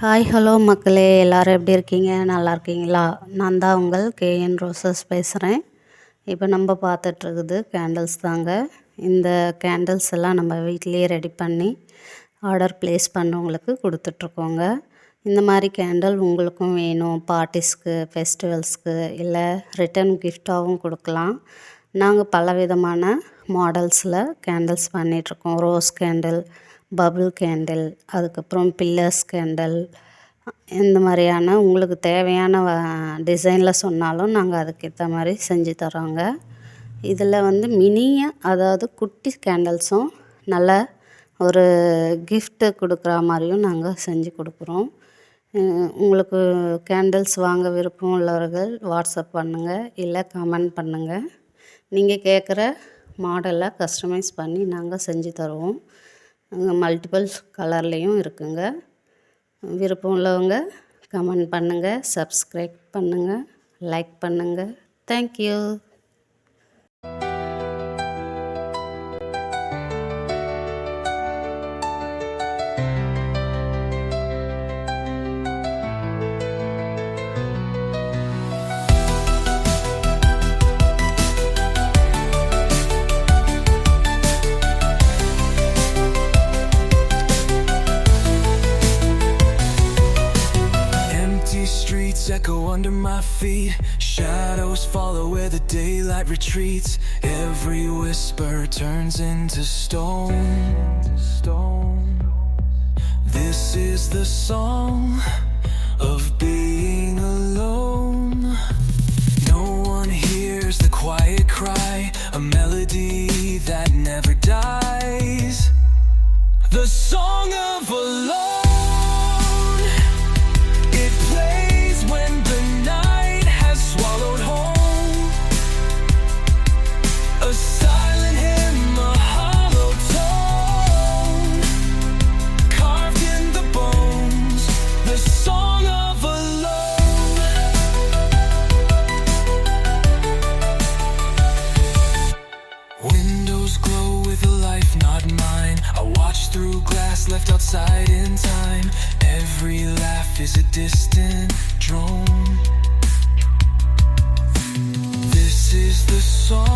Hi hello மக்களே, எல்லோரும் எப்படி இருக்கீங்க? நல்லா இருக்கீங்களா? நான் தான் உங்கள் கேஎன் ரோசஸ் பேசுகிறேன். இப்போ நம்ம பார்த்துட்ருக்குது கேண்டில்ஸ் தாங்க. இந்த கேண்டில்ஸ் எல்லாம் நம்ம வீட்டிலேயே ரெடி பண்ணி ஆர்டர் ப்ளேஸ் பண்ணவங்களுக்கு கொடுத்துட்ருக்கோங்க. இந்த மாதிரி கேண்டில் உங்களுக்கும் வேணும், பார்ட்டிஸ்க்கு, ஃபெஸ்டிவல்ஸ்க்கு, இல்லை ரிட்டன் கிஃப்டாகவும் கொடுக்கலாம். நாங்கள் பல விதமான மாடல்ஸில் கேண்டில்ஸ் பண்ணிகிட்ருக்கோம். ரோஸ் கேண்டில், பபிள் கேண்டில், அதுக்கப்புறம் பில்லர்ஸ் கேண்டில், இந்த மாதிரியான உங்களுக்கு தேவையான டிசைனில் சொன்னாலும் நாங்கள் அதுக்கேற்ற மாதிரி செஞ்சு தரோங்க. இதில் வந்து அதாவது குட்டி கேண்டில்ஸும் நல்ல ஒரு கிஃப்ட்டு கொடுக்குற மாதிரியும் நாங்கள் செஞ்சு கொடுக்குறோம். உங்களுக்கு கேண்டில்ஸ் வாங்க விருப்பம் உள்ளவர்கள் வாட்ஸ்அப் பண்ணுங்கள், இல்லை கமெண்ட் பண்ணுங்கள். நீங்கள் கேட்குற மாடலை கஸ்டமைஸ் பண்ணி நாங்கள் செஞ்சு தருவோம். மல்டிபிள் கலர்லேயும் இருக்குங்க. விருப்பம் உள்ளவங்க கமெண்ட் பண்ணுங்கள், சப்ஸ்கிரைப் பண்ணுங்கள், லைக் பண்ணுங்கள். Thank you. Streets echo under my feet. Shadows follow where the daylight retreats. Every whisper turns into stone. This is the song of being alone. No one hears the quiet cry, a melody that never dies. The song of alone. Windows glow with a life not mine. I watch through glass left outside in time. Every laugh is a distant drone. This is the song